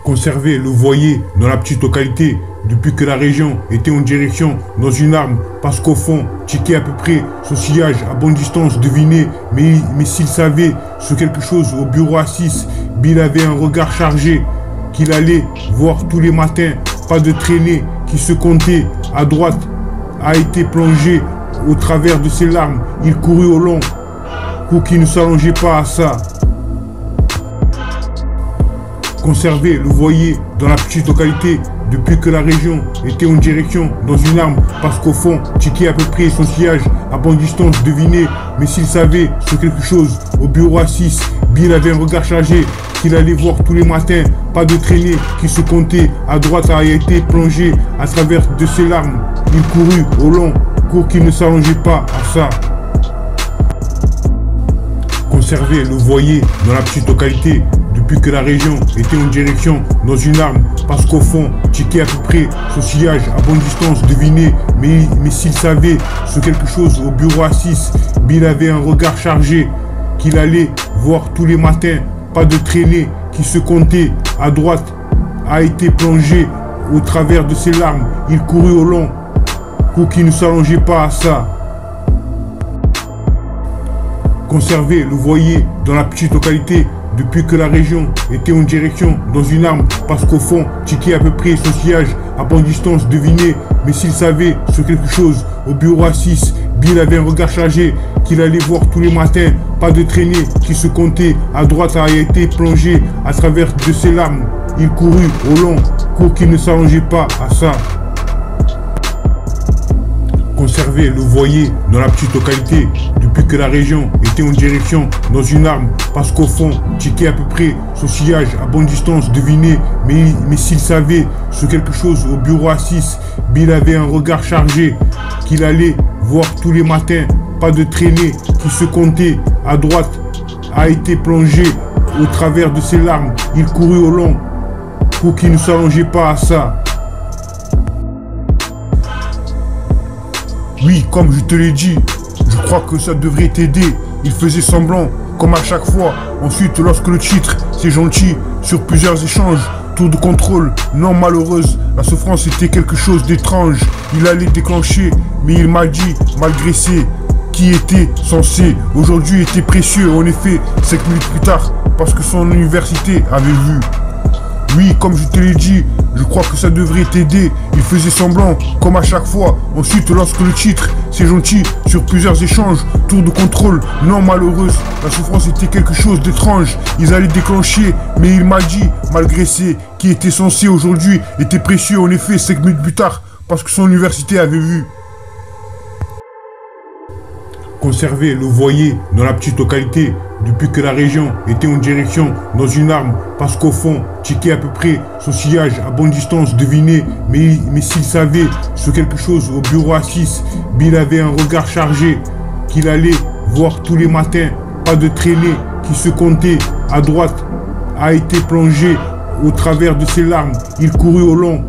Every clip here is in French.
Conserver le voilier dans la petite localité depuis que la région était en direction dans une arme parce qu'au fond, checker à peu près son sillage à bonne distance, deviner, mais s'il savait ce quelque chose au bureau à 6, Bill avait un regard chargé qu'il allait voir tous les matins, pas de traînée qui se comptait à droite, a été plongé au travers de ses larmes, il courut au long, pour qu'il ne s'allongeait pas à ça. Conserver le voilier dans la petite localité depuis que la région était en direction dans une arme parce qu'au fond, checker à peu près son sillage à bonne distance, deviner, mais s'il savait ce quelque chose au bureau à 6, Bill avait un regard chargé qu'il allait voir tous les matins, pas de traînée qui se comptait à droite, a été plongé à travers de ses larmes, il courut au long cours qu'il ne s'allongeait pas à ça. Conserver le voilier dans la petite localité depuis que la région était en direction dans une arme parce qu'au fond, checker à peu près son sillage à bonne distance, deviner, mais s'il savait ce quelque chose au bureau à 6, Bill avait un regard chargé qu'il allait voir tous les matins, pas de traînée qui se comptait à droite, a été plongé au travers de ses larmes, il courut au long pour qu'il ne s'allongeait pas à ça. Conserver le voilier dans la petite localité depuis que la région était en direction dans une arme parce qu'au fond, checker à peu près son sillage à bonne distance, deviner, mais s'il savait ce quelque chose au bureau à 6, Bill avait un regard chargé qu'il allait voir tous les matins, pas de traînée qui se comptait à droite, a été plongé à travers de ses larmes, il courut au long cours qu'il ne s'allongeait pas à ça. Conserver le voilier dans la petite localité depuis que la région était en direction dans une arme parce qu'au fond, checker à peu près son sillage à bonne distance, deviner, mais s'il savait ce quelque chose au bureau à 6, Bill avait un regard chargé qu'il allait voir tous les matins, pas de traînée qui se comptait à droite, a été plongé au travers de ses larmes, il courut au long pour qu'il ne s'allongeait pas à ça. Oui, comme je te l'ai dit, je crois que ça devrait t'aider. Il faisait semblant, comme à chaque fois. Ensuite, lorsque le titre, c'est gentil, sur plusieurs échanges, tour de contrôle, non malheureuse, la souffrance était quelque chose d'étrange. Il allait déclencher, mais il m'a dit, malgré ses, qui était censé, aujourd'hui était précieux. En effet, 5 minutes plus tard, parce que son université avait vu. Oui, comme je te l'ai dit, je crois que ça devrait t'aider. Il faisait semblant, comme à chaque fois. Ensuite, lorsque le titre, c'est gentil, sur plusieurs échanges, tour de contrôle, non malheureuse, la souffrance était quelque chose d'étrange. Ils allaient déclencher, mais il m'a dit, malgré ses, qui était censé aujourd'hui, était précieux. En effet, 5 minutes plus tard, parce que son université avait vu. Conserver le voilier dans la petite localité depuis que la région était en direction dans une arme parce qu'au fond, checker à peu près son sillage à bonne distance, deviner, mais s'il savait ce quelque chose au bureau à 6, Bill avait un regard chargé qu'il allait voir tous les matins, pas de traînée qui se comptait à droite, a été plongé au travers de ses larmes, il courut au long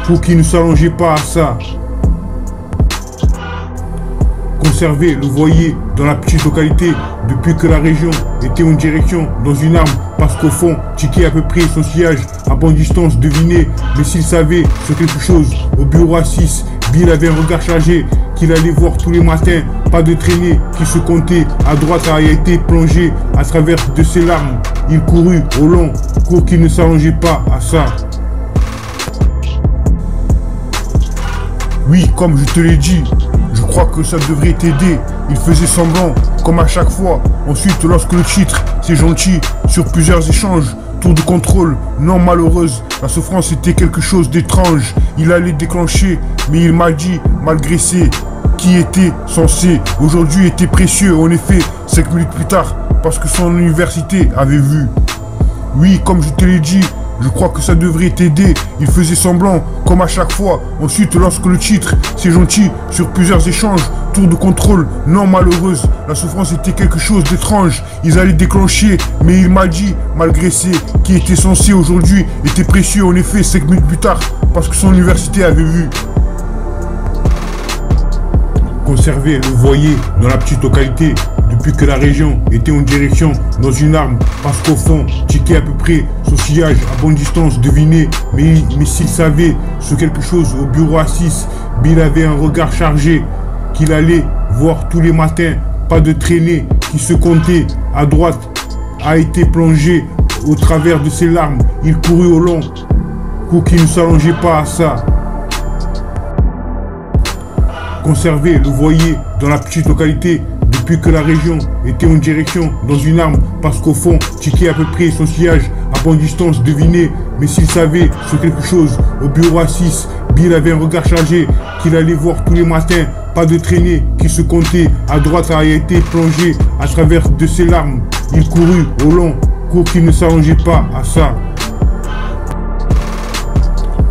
pour qu'il ne s'allongeait pas à ça. Conserver le voilier dans la petite localité depuis que la région était en direction dans une arme parce qu'au fond, checker à peu près son sillage à bonne distance, deviner, mais s'il savait ce quelque chose au bureau à 6, Bill avait un regard chargé qu'il allait voir tous les matins, pas de traînée qui se comptait à droite, a été plongé à travers de ses larmes, il courut au long cours qu'il ne s'allongeait pas à ça. Oui, comme je te l'ai dit, je crois que ça devrait t'aider. Il faisait semblant, comme à chaque fois. Ensuite, lorsque le titre, c'est gentil, sur plusieurs échanges, tour de contrôle, non malheureuse, la souffrance était quelque chose d'étrange. Il allait déclencher, mais il m'a dit, malgré ses, qui était censé, aujourd'hui était précieux. En effet, 5 minutes plus tard, parce que son université avait vu. Oui, comme je te l'ai dit, je crois que ça devrait t'aider. Il faisait semblant, comme à chaque fois. Ensuite, lorsque le titre, c'est gentil, sur plusieurs échanges, tour de contrôle, non malheureuse, la souffrance était quelque chose d'étrange. Ils allaient déclencher, mais il m'a dit, malgré ses, qui était censé aujourd'hui, était précieux. En effet, 5 minutes plus tard, parce que son université avait vu. Conserver le voilier dans la petite localité depuis que la région était en direction dans une arme. Parce qu'au fond, checker à peu près son sillage à bonne distance, deviner. Mais s'il savait ce quelque chose au bureau à 6, Bill avait un regard chargé qu'il allait voir tous les matins. Pas de traînée qui se comptait à droite a été plongé au travers de ses larmes. Il courut au long cours qui ne s'allongeait pas à ça. Conserver le voilier dans la petite localité depuis que la région était en direction dans une arme. Parce qu'au fond, checker à peu près son sillage à bonne distance, deviner. Mais s'il savait ce quelque chose au bureau à 6, Bill avait un regard chargé qu'il allait voir tous les matins. Pas de traînée qui se comptait à droite a été plongé à travers de ses larmes. Il courut au long cours qui ne s'allongeait pas à ça.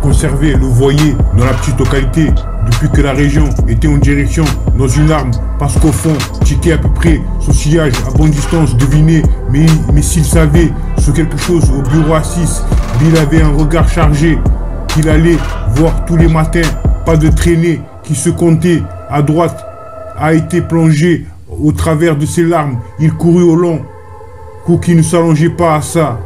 Conserver le voilier dans la petite localité depuis que la région était en direction dans une arme. Parce qu'au fond, checker à peu près son sillage à bonne distance, deviner. Mais s'il savait ce quelque chose au bureau à 6, Bill avait un regard chargé qu'il allait voir tous les matins. Pas de traînée qui se comptait à droite a été plongé au travers de ses larmes. Il courut au long cours qui ne s'allongeait pas à ça.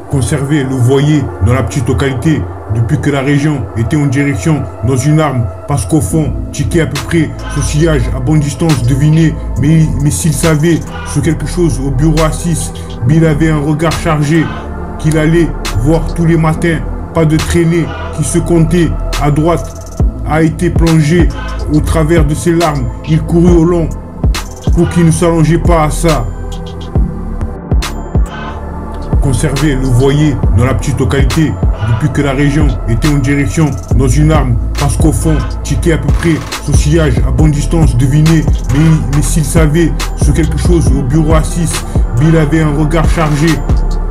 Conserver le voilier dans la petite localité depuis que la région était en direction dans une arme. Parce qu'au fond, checker à peu près son sillage à bonne distance, deviner. Mais s'il savait ce quelque chose au bureau à 6, Bill avait un regard chargé qu'il allait voir tous les matins. Pas de traînée qui se comptait à droite a été plongé au travers de ses larmes. Il courut au long cours qui ne s'allongeait pas à ça. Conserver le voilier dans la petite localité depuis que la région était en direction dans une arme. Parce qu'au fond, checker à peu près son sillage à bonne distance, deviner. Mais s'il savait ce quelque chose au bureau à 6, Bill avait un regard chargé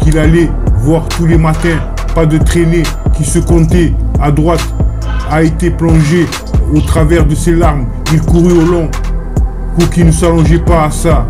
qu'il allait voir tous les matins. Pas de traînée qui se comptait à droite a été plongé au travers de ses larmes. Il courut au long cours qui ne s'allongeait pas à ça.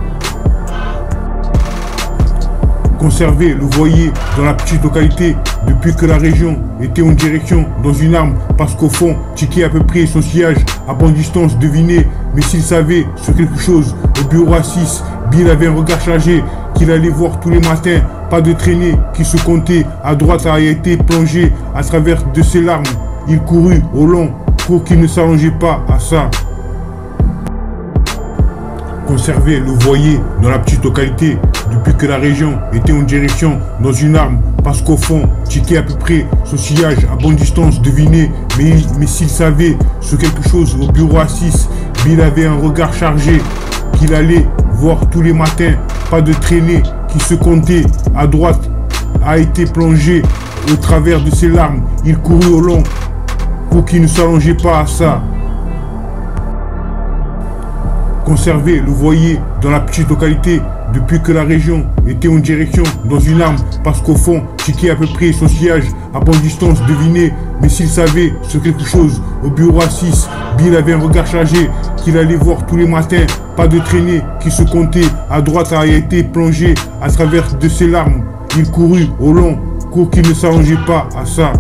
Conserver le voilier dans la petite localité depuis que la région était en direction dans une arme. Parce qu'au fond, checker à peu près son sillage à bonne distance, deviner. Mais s'il savait ce quelque chose au bureau à 6, Bill avait un regard chargé qu'il allait voir tous les matins. Pas de traînée qui se comptait à droite a été plongé à travers de ses larmes. Il courut au long cours qui ne s'allongeait pas à ça. Conserver le voilier dans la petite localité depuis que la région était en direction dans une arme. Parce qu'au fond, checker à peu près son sillage à bonne distance, deviner. Mais s'il savait ce quelque chose au bureau à 6, Bill avait un regard chargé qu'il allait voir tous les matins. Pas de traînée qui se comptait à droite a été plongé au travers de ses larmes. Il courut au long cours qui ne s'allongeait pas à ça. Conserver le voilier dans la petite localité depuis que la région était en direction dans une arme. Parce qu'au fond, checker à peu près son sillage à bonne distance, deviner. Mais s'il savait ce quelque chose au bureau à 6, Bill avait un regard chargé qu'il allait voir tous les matins. Pas de traînée qui se comptait à droite a été plongé à travers de ses larmes. Il courut au long cours qui ne s'allongeait pas à ça.